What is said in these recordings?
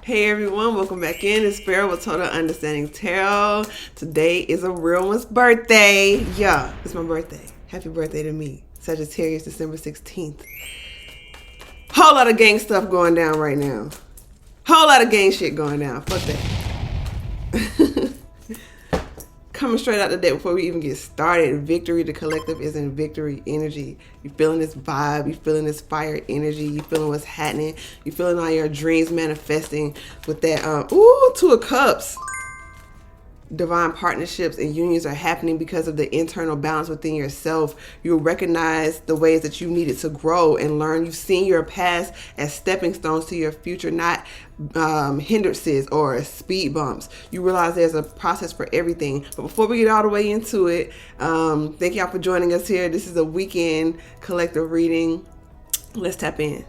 Hey everyone, welcome back in. It's Pharaoh with Total Understanding Tarot. Today is a real one's birthday. Yeah, it's my birthday. Happy birthday to me. Sagittarius, December 16th. Whole lot of gang stuff going down right now. Whole lot of gang shit going down. Fuck that. Coming straight out the day before we even get started. Victory, the collective is in victory energy. You feeling this vibe, you feeling this fire energy, you feeling what's happening, you feeling all your dreams manifesting with that Two of Cups. Divine partnerships and unions are happening because of the internal balance within yourself. You'll recognize the ways that you needed to grow and learn. You've seen your past as stepping stones to your future, not hindrances or speed bumps. You realize there's a process for everything. But before we get all the way into it, thank y'all for joining us here. This is a weekend collective reading. Let's tap in.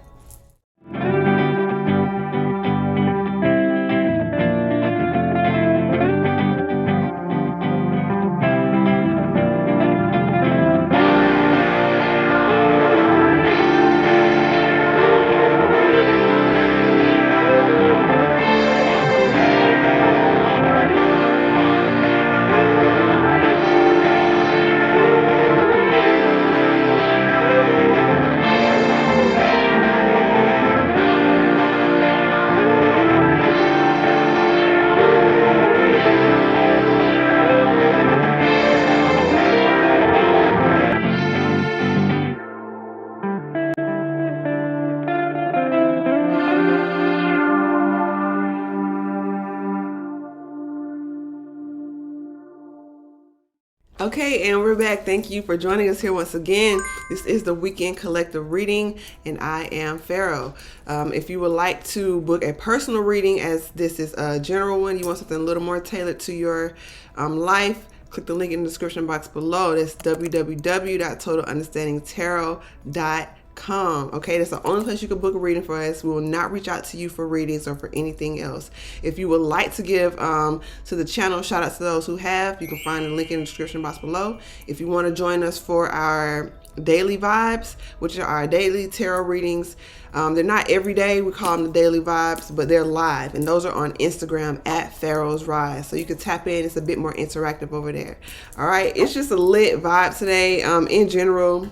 Okay, and we're back. Thank you for joining us here once again. This is the weekend collective reading, and I am Pharaoh. If you would like to book a personal reading, as this is a general one, you want something a little more tailored to your life, click the link in the description box below. That's www.TotalUnderstandingTarot.com. Okay, that's the only place you can book a reading for us. We will not reach out to you for readings or for anything else. If you would like to give to the channel, shout out to those who have. You can find the link in the description box below. If you want to join us for our daily vibes, which are our daily tarot readings, they're not every day. We call them the daily vibes, but they're live, and those are on Instagram at Pharaohs Rise. So you can tap in. It's a bit more interactive over there. All right, it's just a lit vibe today. In general.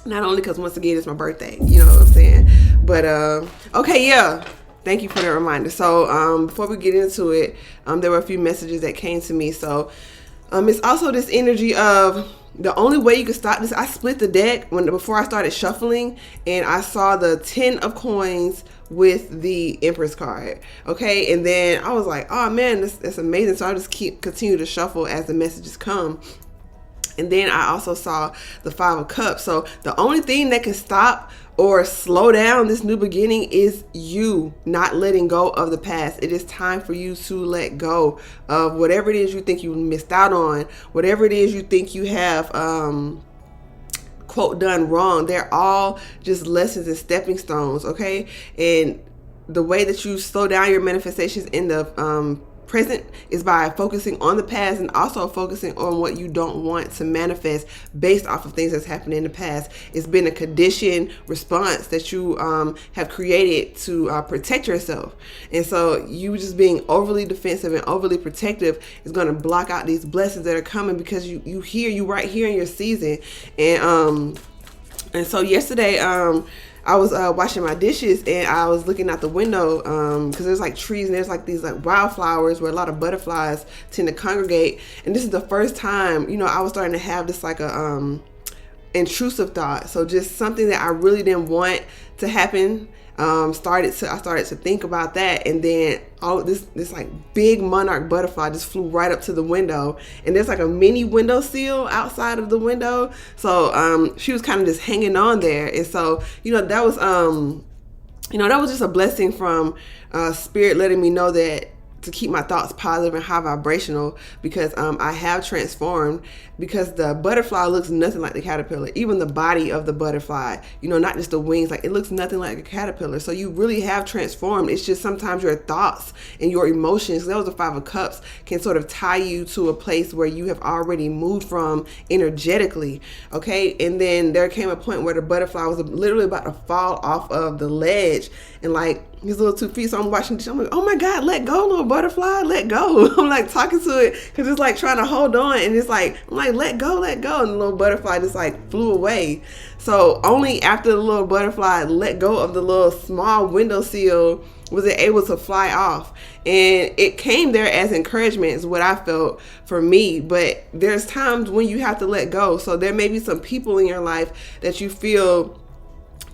Not only because, once again, it's my birthday, you know what I'm saying? But, okay, yeah. Thank you for that reminder. So, before we get into it, there were a few messages that came to me. So, it's also this energy of the only way you can stop this. I split the deck before I started shuffling, and I saw the 10 of coins with the Empress card. Okay, and then I was like, oh, man, that's amazing. So, I just continue to shuffle as the messages come. And then I also saw the 5 of Cups. So the only thing that can stop or slow down this new beginning is you not letting go of the past. It is time for you to let go of whatever it is you think you missed out on, whatever it is you think you have quote done wrong. They're all just lessons and stepping stones, okay? And the way that you slow down your manifestations in the present is by focusing on the past and also focusing on what you don't want to manifest based off of things that's happened in the past. It's been a conditioned response that you have created to protect yourself. And so you just being overly defensive and overly protective is going to block out these blessings that are coming because you right here in your season. And so yesterday, I was washing my dishes and I was looking out the window because there's like trees and there's like these like wildflowers where a lot of butterflies tend to congregate. And this is the first time, you know, I was starting to have this like a intrusive thought. So just something that I really didn't want to happen. I started to think about that, and then all this like big monarch butterfly just flew right up to the window, and there's like a mini window sill outside of the window. So she was kind of just hanging on there, and so that was just a blessing from spirit letting me know that to keep my thoughts positive and high vibrational, because I have transformed, because the butterfly looks nothing like the caterpillar. Even the body of the butterfly, not just the wings, like it looks nothing like a caterpillar. So you really have transformed. It's just sometimes your thoughts and your emotions, that was the 5 of Cups, can sort of tie you to a place where you have already moved from energetically. Okay. And then there came a point where the butterfly was literally about to fall off of the ledge, and like his little 2 feet. So I'm watching the show. I'm like, oh my God, let go, little butterfly, let go. I'm like talking to it because it's like trying to hold on. And it's like, I'm like, let go, let go. And the little butterfly just like flew away. So only after the little butterfly let go of the little small windowsill was it able to fly off. And it came there as encouragement is what I felt for me. But there's times when you have to let go. So there may be some people in your life that you feel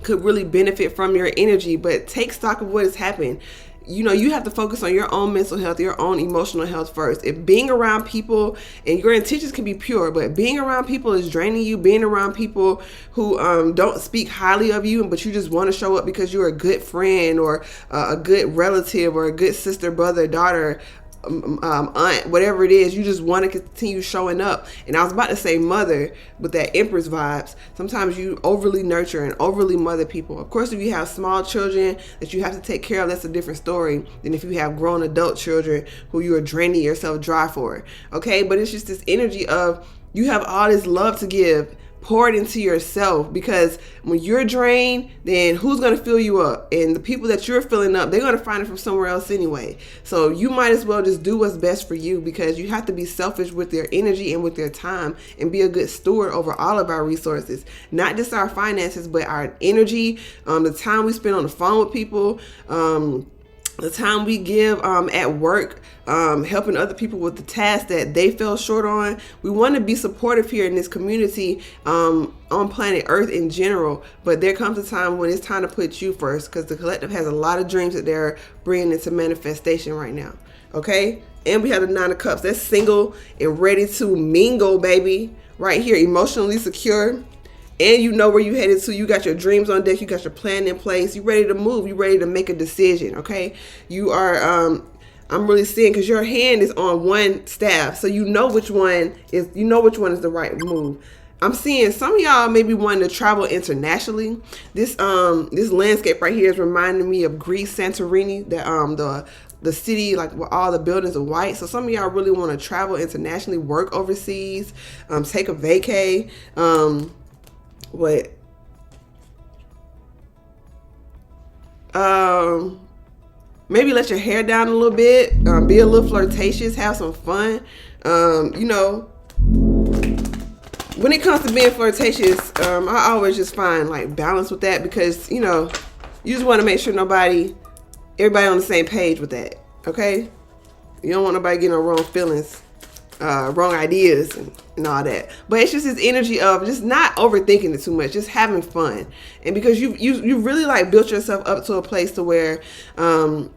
could really benefit from your energy, but take stock of what has happened. You know, you have to focus on your own mental health, your own emotional health first. If being around people, and your intentions can be pure, but being around people is draining you, being around people who don't speak highly of you, but you just want to show up because you're a good friend or a good relative or a good sister, brother, daughter, aunt, whatever it is, you just want to continue showing up. And I was about to say mother, but that Empress vibes. Sometimes you overly nurture and overly mother people. Of course, if you have small children that you have to take care of, that's a different story than if you have grown adult children who you are draining yourself dry for. Okay, but it's just this energy of you have all this love to give. Pour it into yourself, because when you're drained, then who's going to fill you up? And the people that you're filling up, they're going to find it from somewhere else anyway. So you might as well just do what's best for you, because you have to be selfish with your energy and with your time and be a good steward over all of our resources, not just our finances, but our energy, the time we spend on the phone with people, the time we give at work, helping other people with the tasks that they fell short on. We want to be supportive here in this community, on planet Earth in general. But there comes a time when it's time to put you first, because the collective has a lot of dreams that they're bringing into manifestation right now. Okay? And we have the 9 of Cups. That's single and ready to mingle, baby. Right here, emotionally secure. And you know where you headed to. You got your dreams on deck. You got your plan in place. You ready to move. You ready to make a decision. Okay. You are, I'm really seeing, because your hand is on one staff. So you know which one is the right move. I'm seeing some of y'all maybe wanting to travel internationally. This landscape right here is reminding me of Greece, Santorini, the city, like where all the buildings are white. So some of y'all really want to travel internationally, work overseas, take a vacay, maybe let your hair down a little bit, be a little flirtatious, have some fun. You know, when it comes to being flirtatious, I always just find like balance with that, because you know, you just want to make sure everybody on the same page with that. Okay, you don't want nobody getting no wrong feelings, wrong ideas and all that. But it's just this energy of just not overthinking it too much, just having fun. And because you really like built yourself up to a place to where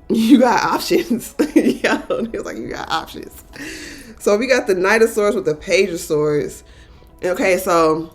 you got options. Yeah, it's like you got options. So we got the Knight of Swords with the Page of Swords. Okay, so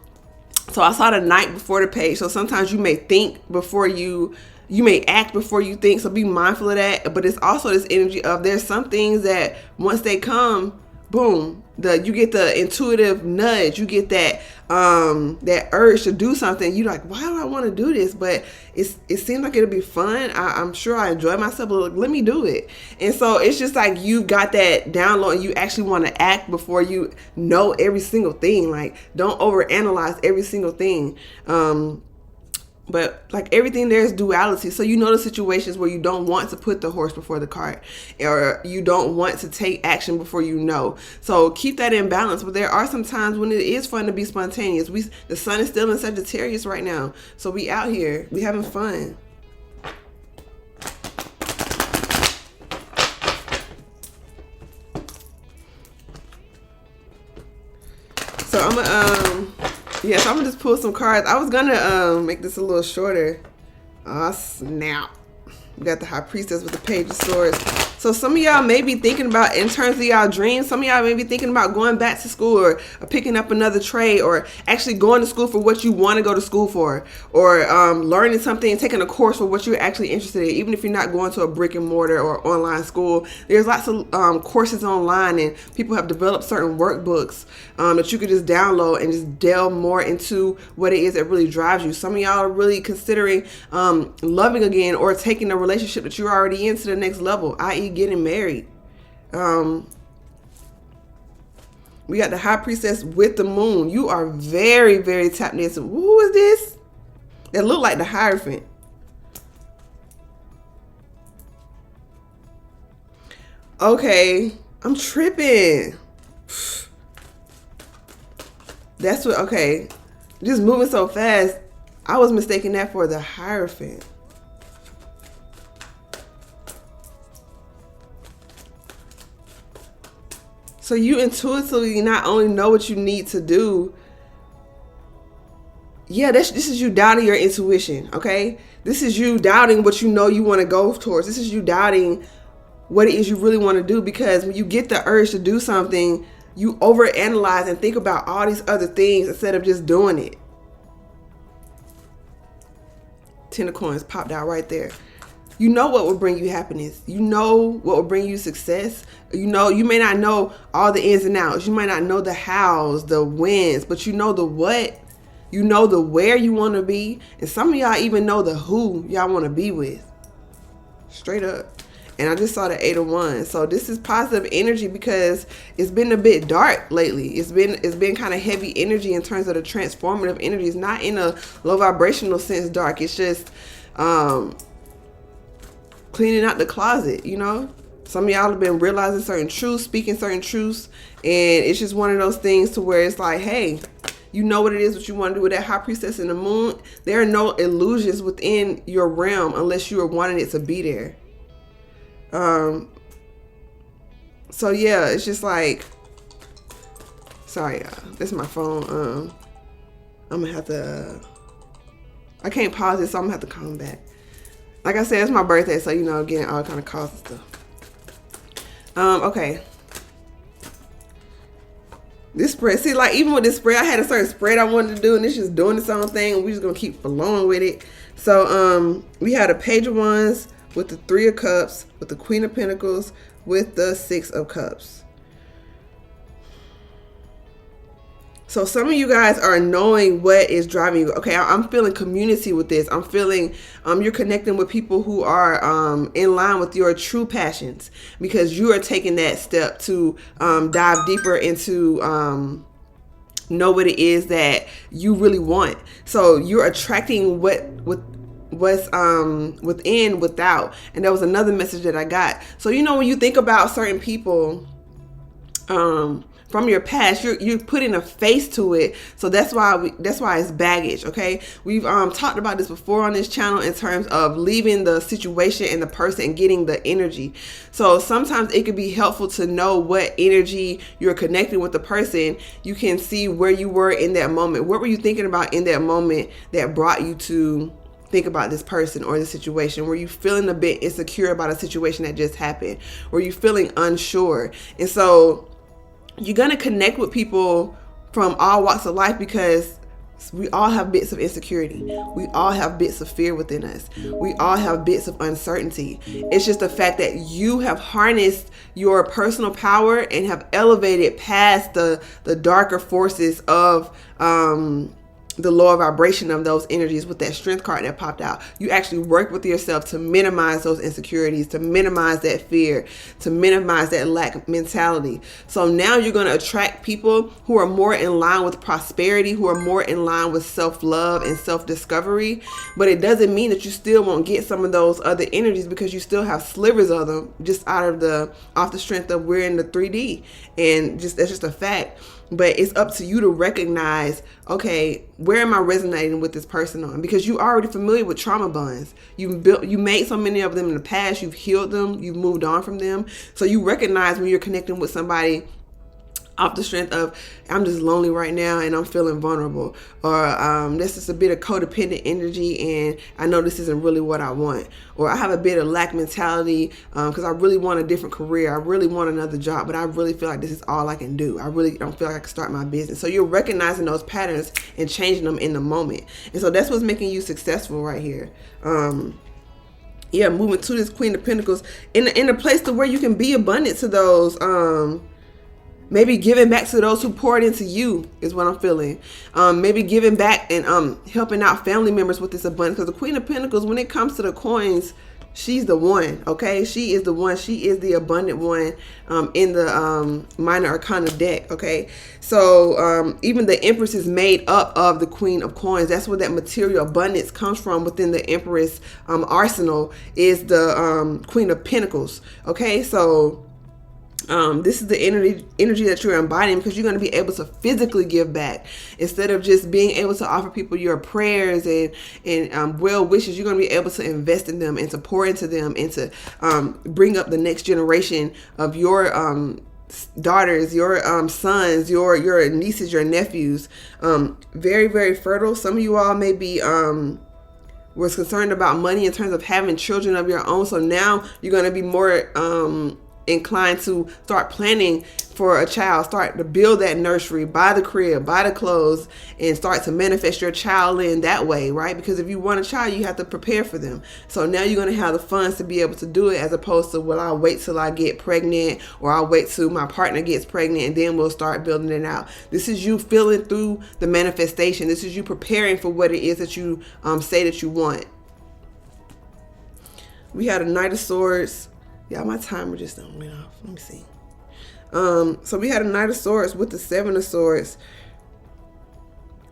I saw the Knight before the Page. So sometimes you may think before you may act before you think. So be mindful of that. But it's also this energy of there's some things that once they come, boom, you get the intuitive nudge, you get that that urge to do something. You're like, why do I want to do this? But it seems like it'll be fun. I'm sure I enjoy myself, but let me do it. And so it's just like you got that download, and you actually want to act before you know every single thing. Like, don't overanalyze every single thing. But like everything, there's duality. So you know the situations where you don't want to put the horse before the cart, or you don't want to take action before you know. So keep that in balance. But there are some times when it is fun to be spontaneous. The sun is still in Sagittarius right now. So we out here, we having fun. So I'm gonna just pull some cards. I was gonna make this a little shorter. Oh snap. We got the High Priestess with the Page of Swords. So some of y'all may be thinking about, in terms of y'all dreams, some of y'all may be thinking about going back to school, or picking up another trade, or actually going to school for what you want to go to school for, or learning something and taking a course for what you're actually interested in. Even if you're not going to a brick and mortar or online school, there's lots of courses online, and people have developed certain workbooks that you could just download and just delve more into what it is that really drives you. Some of y'all are really considering loving again, or taking a relationship that you're already in to the next level, i.e. getting married. We got the High Priestess with the Moon. You are very, very tapped into. Who is this? That look like the Hierophant. Okay, I'm tripping. That's what, okay. Just moving so fast. I was mistaking that for the Hierophant. So you intuitively not only know what you need to do. Yeah, this is you doubting your intuition, okay? This is you doubting what you know you want to go towards. This is you doubting what it is you really want to do, because when you get the urge to do something, you overanalyze and think about all these other things instead of just doing it. 10 of coins popped out right there. You know what will bring you happiness. You know what will bring you success. You know, you may not know all the ins and outs. You might not know the hows, the wins, but you know the what. You know the where you want to be. And some of y'all even know the who y'all want to be with. Straight up. And I just saw the 8 of Wands. So this is positive energy because it's been a bit dark lately. It's been kind of heavy energy in terms of the transformative energy. It's not in a low vibrational sense dark. It's just cleaning out the closet, you know? Some of y'all have been realizing certain truths, speaking certain truths. And it's just one of those things to where it's like, hey, you know what it is, what you want to do with that High Priestess in the Moon. There are no illusions within your realm unless you are wanting it to be there. So yeah, it's just like, sorry y'all, this is my phone. I'm gonna have to, I can't pause it, so I'm gonna have to come back. Like I said, it's my birthday, so you know, getting all kind of calls and stuff. Okay. This spread, see, like even with this spread, I had a certain spread I wanted to do, and it's just doing its own thing, and we're just gonna keep flowing with it. So we had a Page of Wands with the 3 of Cups, with the Queen of Pentacles, with the 6 of Cups. So some of you guys are knowing what is driving you. Okay, I'm feeling community with this. I'm feeling you're connecting with people who are in line with your true passions, because you are taking that step to dive deeper into know what it is that you really want. So you're attracting what's within without. And there was another message that I got. So you know, when you think about certain people from your past, you're putting a face to it. So that's why it's baggage. Okay, we've talked about this before on this channel in terms of leaving the situation and the person and getting the energy. So sometimes it could be helpful to know what energy you're connecting with the person. You can see where you were in that moment. What were you thinking about in that moment that brought you to think about this person or the situation? Were you feeling a bit insecure about a situation that just happened? Were you feeling unsure? And so you're going to connect with people from all walks of life, because we all have bits of insecurity. We all have bits of fear within us. We all have bits of uncertainty. It's just the fact that you have harnessed your personal power and have elevated past the darker forces of the lower vibration of those energies with that Strength card that popped out. You actually work with yourself to minimize those insecurities, to minimize that fear, to minimize that lack mentality. So now you're going to attract people who are more in line with prosperity, who are more in line with self-love and self-discovery. But it doesn't mean that you still won't get some of those other energies, because you still have slivers of them just off the strength of we're in the 3D. And that's just a fact. But it's up to you to recognize, okay, where am I resonating with this person on? Because you're already familiar with trauma bonds. You made so many of them in the past. You've healed them. You've moved on from them. So you recognize when you're connecting with somebody off the strength of, I'm just lonely right now and I'm feeling vulnerable, or this is a bit of codependent energy and I know this isn't really what I want, or I have a bit of lack mentality because I really want a different career, I really want another job, but I really feel like this is all I can do. I really don't feel like I can start my business. So you're recognizing those patterns and changing them in the moment, and so that's what's making you successful right here. Yeah, moving to this Queen of Pentacles in a place to where you can be abundant to those. Maybe giving back to those who poured into you is what I'm feeling. Maybe giving back and helping out family members with this abundance. Because the Queen of Pentacles, when it comes to the coins, she's the one, okay? She is the one. She is the abundant one in the Minor Arcana deck, okay? So even the Empress is made up of the Queen of Coins. That's where that material abundance comes from within the Empress arsenal, is the Queen of Pentacles, okay? So This is the energy that you're embodying, because you're going to be able to physically give back instead of just being able to offer people your prayers and well wishes. You're going to be able to invest in them and to pour into them and to bring up the next generation of your daughters, your sons, your nieces, your nephews. Very, very fertile. Some of you all may be was concerned about money in terms of having children of your own. So now you're going to be more inclined to start planning for a child, start to build that nursery, buy the crib, buy the clothes, and start to manifest your child in that way, right? Because if you want a child, you have to prepare for them. So now you're going to have the funds to be able to do it, as opposed to, well, I'll wait till I get pregnant, or I'll wait till my partner gets pregnant and then we'll start building it out. This is you feeling through the manifestation. This is you preparing for what it is that you say that you want. We had a Knight of Swords. Yeah, my timer just went off. Let me see. So we had a Knight of Swords with the Seven of Swords.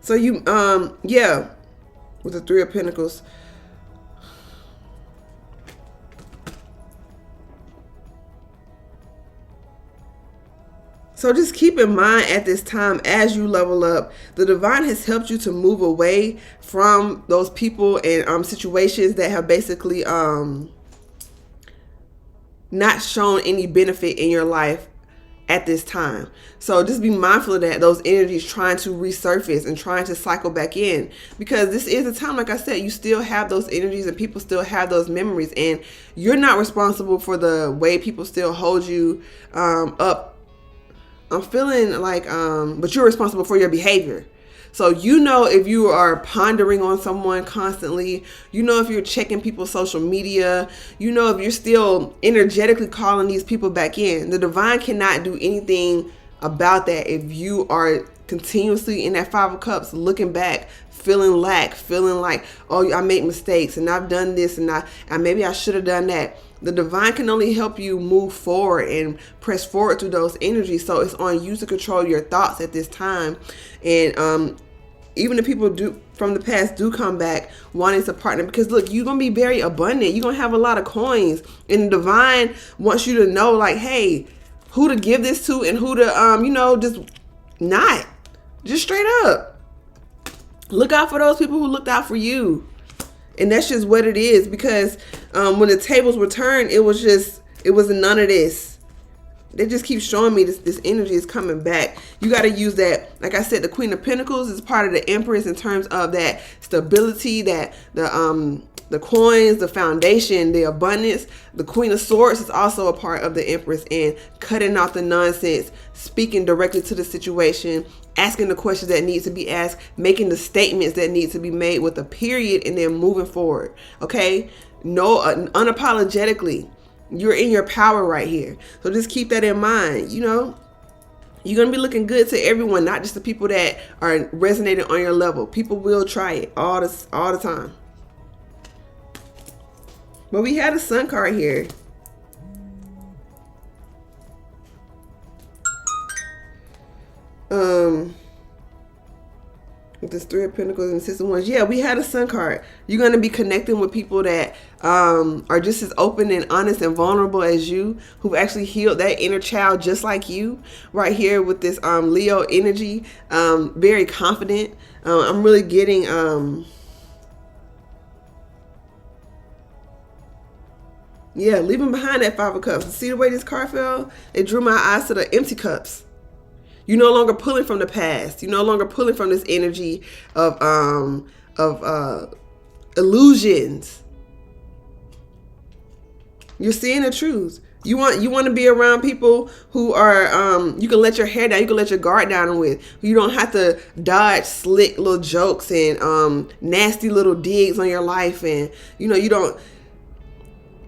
So you, yeah, with the Three of Pentacles. So just keep in mind at this time, as you level up, the divine has helped you to move away from those people and situations that have basically not shown any benefit in your life at this time. So just be mindful of that, those energies trying to resurface and trying to cycle back in, because this is a time, like I said, you still have those energies and people still have those memories, and you're not responsible for the way people still hold you up. I'm feeling like, but you're responsible for your behavior. So you know if you are pondering on someone constantly, you know if you're checking people's social media, you know if you're still energetically calling these people back in. The divine cannot do anything about that if you are continuously in that Five of Cups, looking back, feeling lack, feeling like, oh, I make mistakes and I've done this and maybe I should have done that. The divine can only help you move forward and press forward through those energies. So it's on you to control your thoughts at this time. And even if people do from the past do come back wanting to partner, because look, you're going to be very abundant. You're going to have a lot of coins. And the divine wants you to know, like, hey, who to give this to and who to, just not. Just straight up. Look out for those people who looked out for you. And that's just what it is, because when the tables were turned, it was none of this. They just keep showing me this energy is coming back. You got to use that. Like I said, the Queen of Pentacles is part of the Empress in terms of that stability, that the coins, the foundation, the abundance. The Queen of Swords is also a part of the Empress, and cutting out the nonsense, speaking directly to the situation, asking the questions that need to be asked, making the statements that need to be made with a period, and then moving forward. Okay? No, unapologetically. You're in your power right here. So just keep that in mind. You're going to be looking good to everyone, not just the people that are resonating on your level. People will try it all the time. But we had a Sun card here. With this Three of Pentacles and Six of Wands. Yeah, we had a Sun card. You're going to be connecting with people that are just as open and honest and vulnerable as you, who've actually healed that inner child just like you. Right here with this Leo energy. Very confident. I'm really getting... yeah, leaving behind that Five of Cups. See the way this card fell? It drew my eyes to the empty cups. You're no longer pulling from the past. You're no longer pulling from this energy of illusions. You're seeing the truth. You want to be around people who are you can let your hair down, you can let your guard down with. You don't have to dodge slick little jokes and nasty little digs on your life, and you don't.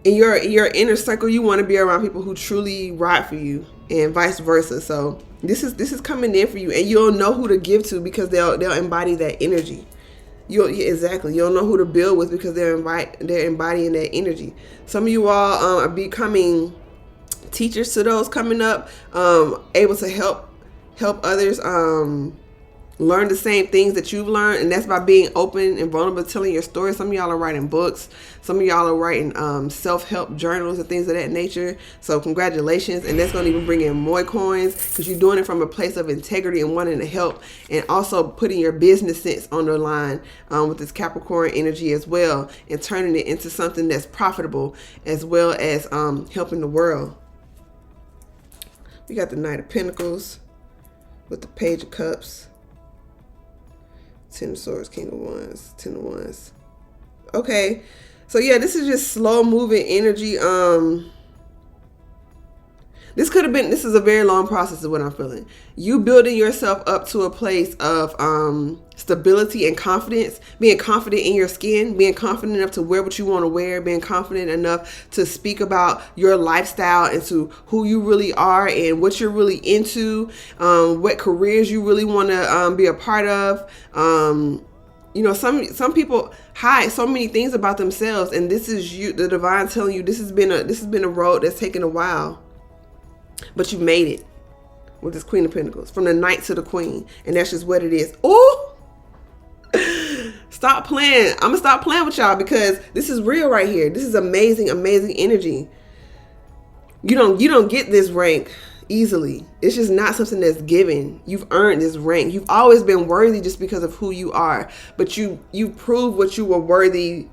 In your inner circle, you want to be around people who truly ride for you, and vice versa. So this is coming in for you, and you'll know who to give to because they'll embody that energy. Exactly. You'll know who to build with because they're embodying that energy. Some of you all are becoming teachers to those coming up, able to help others learn the same things that you've learned, and that's by being open and vulnerable, telling your story. Some of y'all are writing books, some of y'all are writing self-help journals and things of that nature. So congratulations, and that's going to even bring in more coins, because you're doing it from a place of integrity and wanting to help, and also putting your business sense on the line with this Capricorn energy as well, and turning it into something that's profitable, as well as helping the world. We got the Knight of Pentacles with the Page of Cups, 10 of Swords, King of Wands, 10 of Wands. Okay, so yeah, this is just slow moving energy. This is a very long process is what I'm feeling. You building yourself up to a place of stability and confidence, being confident in your skin, being confident enough to wear what you want to wear, being confident enough to speak about your lifestyle and to who you really are and what you're really into, what careers you really want to be a part of. You know, some people hide so many things about themselves, and this is you, the divine, telling you this has been a road that's taken a while. But you made it with this Queen of Pentacles, from the Knight to the Queen. And that's just what it is. Oh, stop playing. I'm going to stop playing with y'all, because this is real right here. This is amazing, amazing energy. You don't get this rank easily. It's just not something that's given. You've earned this rank. You've always been worthy just because of who you are. But you proved what you were worthy,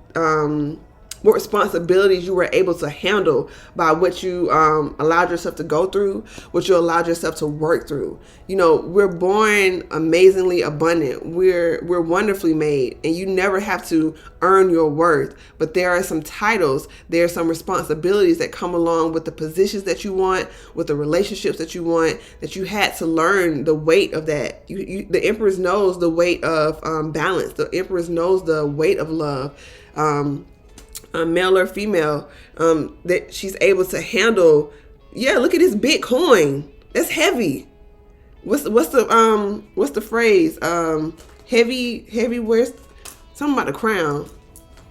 what responsibilities you were able to handle by what you allowed yourself to go through, what you allowed yourself to work through. You know, we're born amazingly abundant. We're wonderfully made, and you never have to earn your worth. But there are some titles, there are some responsibilities that come along with the positions that you want, with the relationships that you want, that you had to learn the weight of that. The Empress knows the weight of balance. The Empress knows the weight of love. Male or female, that she's able to handle. Yeah, look at this Bitcoin. That's heavy. What's the phrase? Heavy wears something about the crown.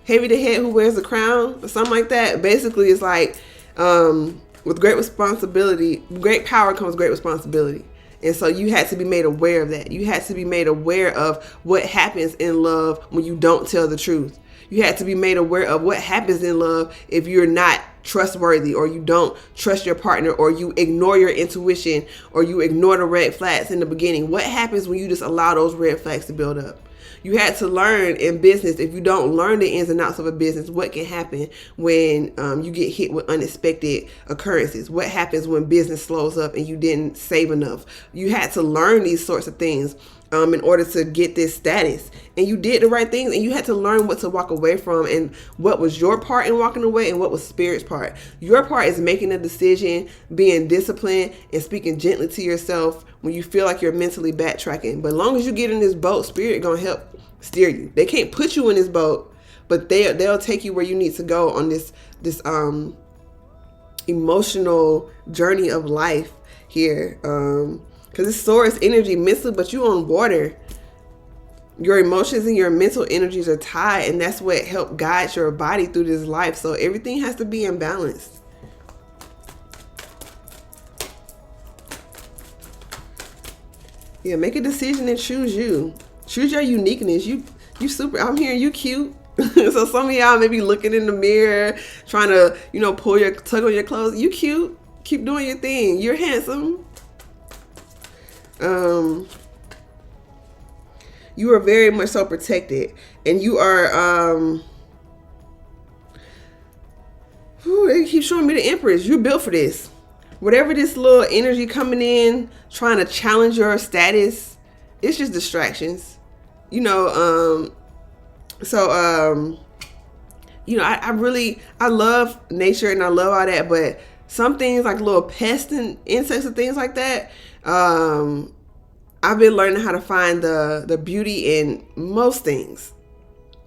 Heavy the head who wears the crown, or something like that. Basically, it's like with great responsibility, great power comes great responsibility. And so you had to be made aware of that. You had to be made aware of what happens in love when you don't tell the truth. You had to be made aware of what happens in love if you're not trustworthy, or you don't trust your partner, or you ignore your intuition, or you ignore the red flags in the beginning. What happens when you just allow those red flags to build up? You had to learn in business, if you don't learn the ins and outs of a business, what can happen when you get hit with unexpected occurrences? What happens when business slows up and you didn't save enough? You had to learn these sorts of things in order to get this status. And you did the right things, and you had to learn what to walk away from, and what was your part in walking away and what was Spirit's part. Your part is making a decision, being disciplined, and speaking gently to yourself when you feel like you're mentally backtracking. But as long as you get in this boat, Spirit gonna help steer you. They can't put you in this boat, but they'll take you where you need to go on this emotional journey of life here. Because it's Taurus energy, mental, but you on water. Your emotions and your mental energies are tied, and that's what helped guide your body through this life. So everything has to be in balance. Yeah, make a decision and choose you. Choose your uniqueness. You super. I'm hearing you cute. So some of y'all may be looking in the mirror, trying to, tug on your clothes. You cute. Keep doing your thing. You're handsome. You are very much so protected, and you are they keep showing me the Empress. You're built for this. Whatever this little energy coming in trying to challenge your status, it's just distractions. I love nature and I love all that, but some things like little pests and insects and things like that, I've been learning how to find the beauty in most things.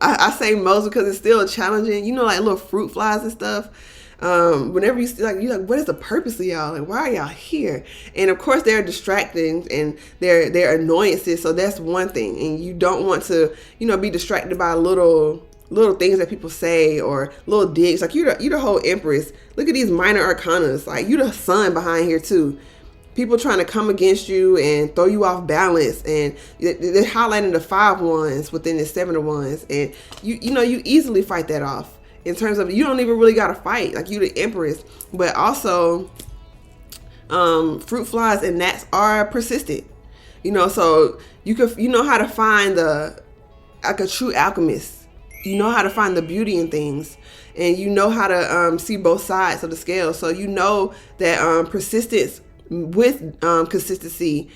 I say most because it's still challenging. Like little fruit flies and stuff. Whenever you see, you're like, what is the purpose of y'all? Like, why are y'all here? And of course, they're distracting and they're annoyances. So that's one thing. And you don't want to, be distracted by little things that people say or little digs. Like you the whole Empress. Look at these minor arcanas. Like you the sun behind here too. people trying to come against you and throw you off balance, and they're highlighting the 5 wands within the 7 of wands, and you easily fight that off in terms of you don't even really got to fight, like you the Empress. But also fruit flies and gnats are persistent, so you know how to find like a true alchemist. You know how to find the beauty in things, and you know how to see both sides of the scale. So you know that persistence with consistency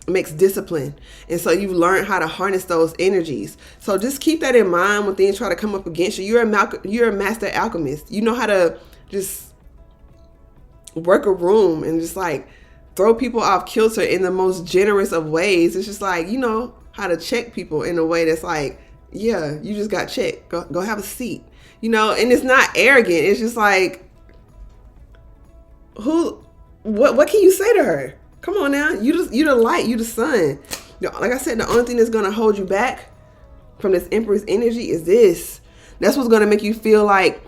makes discipline, and so you've learned how to harness those energies. So just keep that in mind when things try to come up against you. You're a master alchemist. You know how to just work a room and just like throw people off kilter in the most generous of ways. It's just like, you know how to check people in a way that's like, yeah, you just got checked. Go have a seat. And it's not arrogant. It's just like, what can you say to her? Come on now. You the light, you the sun. Like I said, the only thing that's gonna hold you back from this Empress energy is this. That's what's gonna make you feel like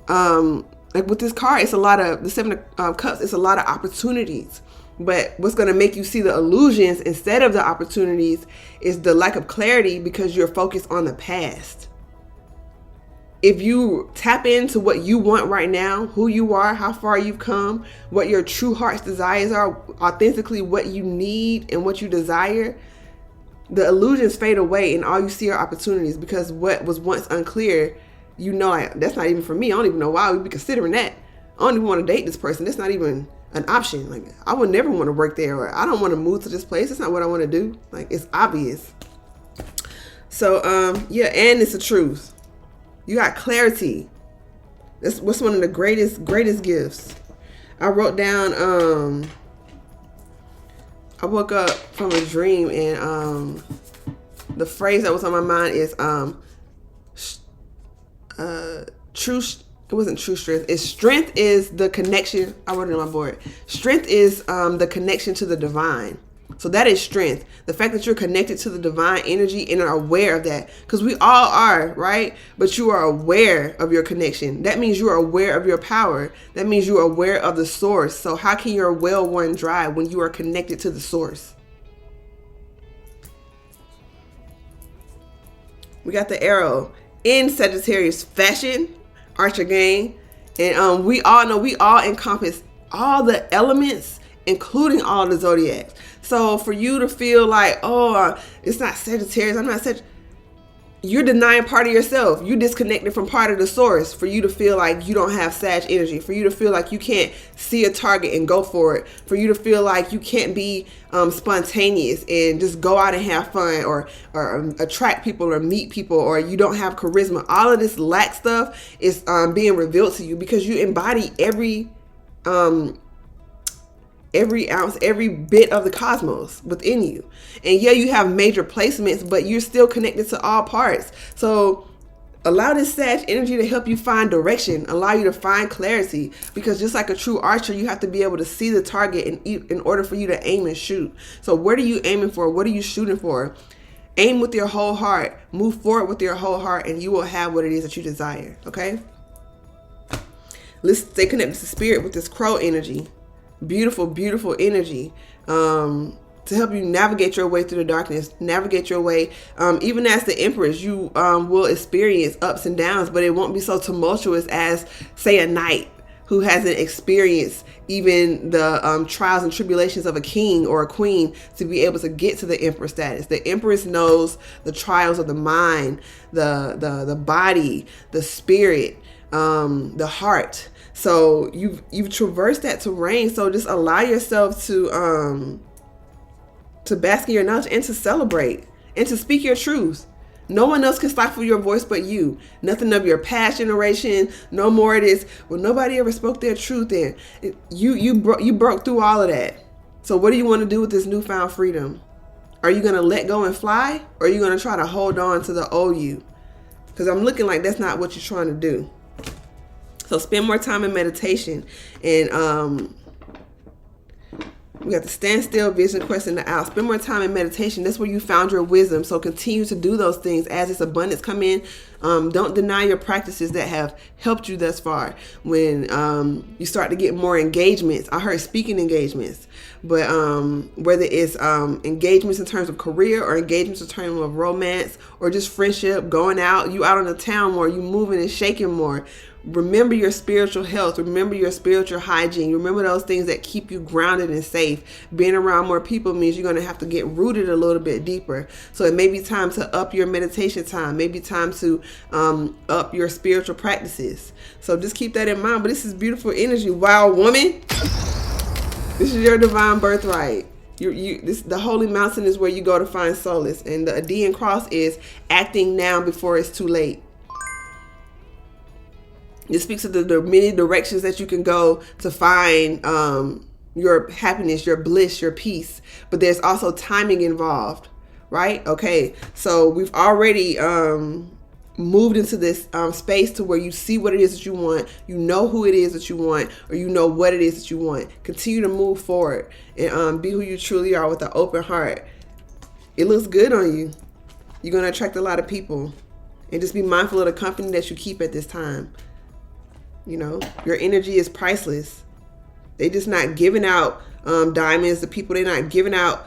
with this card, it's a lot of the 7 of Cups. It's a lot of opportunities. But what's going to make you see the illusions instead of the opportunities is the lack of clarity, because you're focused on the past. If you tap into what you want right now, who you are, how far you've come, what your true heart's desires are, authentically what you need and what you desire, the illusions fade away and all you see are opportunities, because what was once unclear, like, that's not even for me. I don't even know why we'd be considering that. I don't even want to date this person. That's not even an option. Like, I would never want to work there, or I don't want to move to this place. That's not what I want to do. Like, it's obvious. So, yeah, and it's the truth. You got clarity. That's what's one of the greatest gifts. I wrote down, I woke up from a dream, and the phrase that was on my mind is it wasn't true strength. It's strength is the connection. I wrote it on my board. Strength is the connection to the divine. So that is strength. The fact that you're connected to the divine energy and are aware of that. Because we all are, right? But you are aware of your connection. That means you are aware of your power. That means you are aware of the source. So how can your well run dry when you are connected to the source? We got the arrow in Sagittarius fashion. Archer gang, and we all know we all encompass all the elements, including all the zodiacs. So for you to feel like, it's not Sagittarius, I'm not Sagittarius, you're denying part of yourself. You disconnected from part of the source for you to feel like you don't have Sag energy, for you to feel like you can't see a target and go for it, for you to feel like you can't be spontaneous and just go out and have fun, or attract people or meet people, or you don't have charisma. All of this lack stuff is being revealed to you because you embody every ounce, every bit of the cosmos within you. And yeah, you have major placements, but you're still connected to all parts. So allow this Sag energy to help you find direction, allow you to find clarity, because just like a true archer, you have to be able to see the target in order for you to aim and shoot. So what are you aiming for? What are you shooting for? Aim with your whole heart, move forward with your whole heart, and you will have what it is that you desire. Okay? Let's stay connected to spirit with this crow energy. Beautiful, beautiful energy to help you navigate your way through the darkness, navigate your way. Even as the Empress, you will experience ups and downs, but it won't be so tumultuous as, say, a knight who hasn't experienced even the trials and tribulations of a king or a queen to be able to get to the Empress status. The Empress knows the trials of the mind, the body, the spirit, the heart. So you've traversed that terrain. So just allow yourself to bask in your knowledge and to celebrate and to speak your truth. No one else can stifle your voice but you. Nothing of your past generation. No more it is, well, nobody ever spoke their truth in. You broke through all of that. So what do you want to do with this newfound freedom? Are you going to let go and fly? Or are you going to try to hold on to the old you? Because I'm looking like that's not what you're trying to do. So spend more time in meditation and We got the stand still, vision quest in the out. Spend more time in meditation. That's where you found your wisdom. So continue to do those things as this abundance come in. Don't deny your practices that have helped you thus far. When you start to get more engagements, I heard speaking engagements, but whether it's engagements in terms of career or engagements in terms of romance or just friendship, going out, you out on the town more, you moving and shaking more. Remember your spiritual health. Remember your spiritual hygiene. Remember those things that keep you grounded and safe. Being around more people means you're going to have to get rooted a little bit deeper. So it may be time to up your meditation time. Maybe time to up your spiritual practices. So just keep that in mind. But this is beautiful energy. Wow, woman. This is your divine birthright. The holy mountain is where you go to find solace. And the Adian cross is acting now before it's too late. It speaks of the many directions that you can go to find your happiness, your bliss, your peace. But there's also timing involved, right? Okay, so we've already moved into this space to where you see what it is that you want, you know who it is that you want, or you know what it is that you want. Continue to move forward and be who you truly are with an open heart. It looks good on you. You're going to attract a lot of people. And just be mindful of the company that you keep at this time. You know, your energy is priceless. They just not giving out diamonds to people. They're not giving out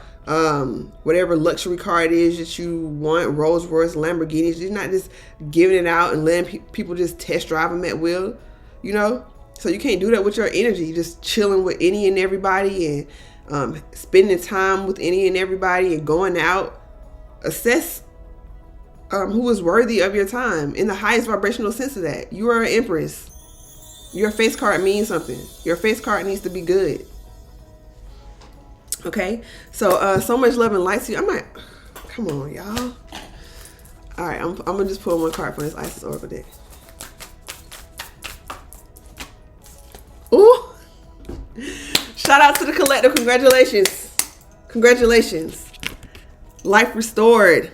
whatever luxury car it is that you want, Rolls Royce, Lamborghinis. You're not just giving it out and letting people just test drive them at will, you know? So you can't do that with your energy. You're just chilling with any and everybody and spending time with any and everybody and going out. Assess who is worthy of your time in the highest vibrational sense of that. You are an empress. Your face card means something. Your face card needs to be good. Okay? So, so much love and light to you. Come on, y'all. All right, I'm going to just pull one card from this Isis Oracle deck. Ooh. Shout out to the collective. Congratulations. Congratulations. Life restored.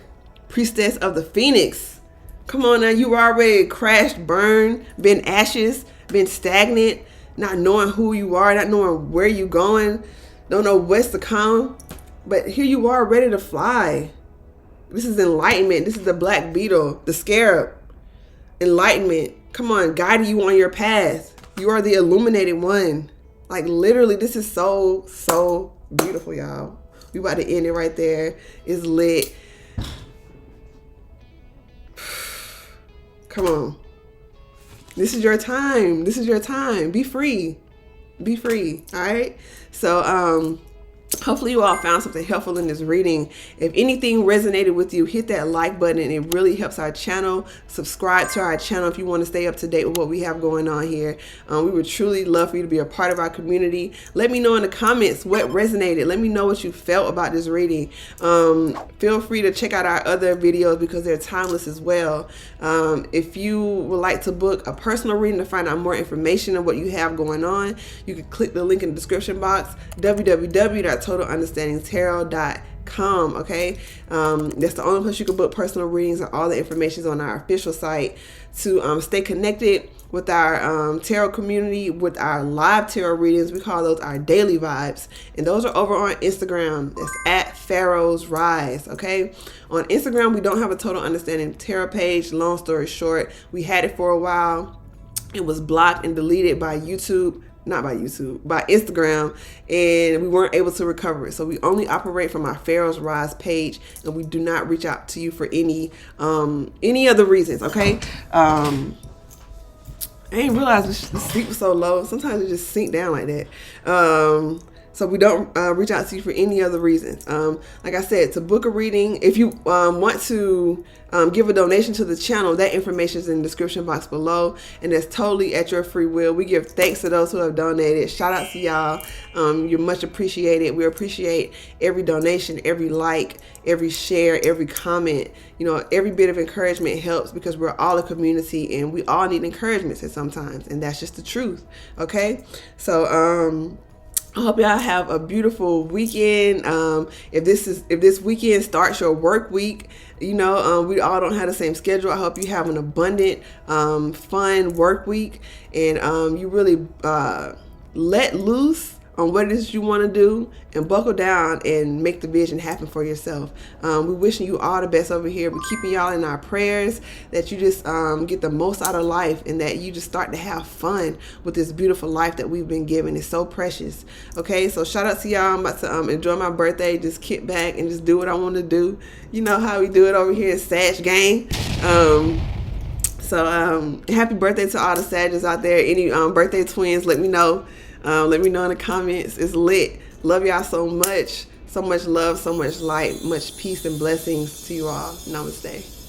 Priestess of the Phoenix. Come on now. You already crashed, burned, been ashes, been stagnant, not knowing who you are, not knowing where you're going, don't know what's to come. But here you are, ready to fly. This is enlightenment. This is the black beetle, the scarab. Enlightenment. Come on, guiding you on your path. You are the illuminated one. Like literally, this is so, so beautiful, y'all. We about to end it right there. It's lit. Come on. This is your time. This is your time. Be free. Be free. All right. So, hopefully you all found something helpful in this reading. If anything resonated with you, hit that like button. It really helps our channel. Subscribe to our channel if you want to stay up to date with what we have going on here. We would truly love for you to be a part of our community. Let me know in the comments what resonated. Let me know what you felt about this reading. Feel free to check out our other videos because they're timeless as well. If you would like to book a personal reading to find out more information on what you have going on, you can click the link in the description box, www.TotalUnderstandingTarot.com. Okay, that's the only place you can book personal readings, and all the information is on our official site. To stay connected with our tarot community, with our live tarot readings, we call those our daily vibes, and those are over on Instagram. It's at Pharaohs Rise. Okay, on Instagram we don't have a Total Understanding Tarot page. Long story short, we had it for a while. It was blocked and deleted by YouTube. Not by YouTube, by Instagram, and we weren't able to recover it. So we only operate from our Pharaohs Rise page, and we do not reach out to you for any other reasons. Okay. I didn't realize the sleep was so low. Sometimes it just sink down like that. So we don't reach out to you for any other reasons. Like I said, to book a reading, if you want to give a donation to the channel, that information is in the description box below, and that's totally at your free will. We give thanks to those who have donated. Shout out to y'all. You're much appreciated. We appreciate every donation, every like, every share, every comment. You know, every bit of encouragement helps because we're all a community and we all need encouragement at sometimes, and that's just the truth. Okay, so I hope y'all have a beautiful weekend. If this weekend starts your work week, you know, we all don't have the same schedule. I hope you have an abundant, fun work week, and you really let loose on what it is you want to do and buckle down and make the vision happen for yourself. We're wishing you all the best over here. We're keeping y'all in our prayers, that you just get the most out of life, and that you just start to have fun with this beautiful life that we've been given. It's so precious. Okay, so shout out to y'all. I'm about to enjoy my birthday, just kick back and just do what I want to do. You know how we do it over here at Sag Gang. So happy birthday to all the Sagittarius out there. Any birthday twins, let me know. Let me know in the comments. It's lit. Love y'all so much. So much love, so much light, much peace and blessings to you all. Namaste.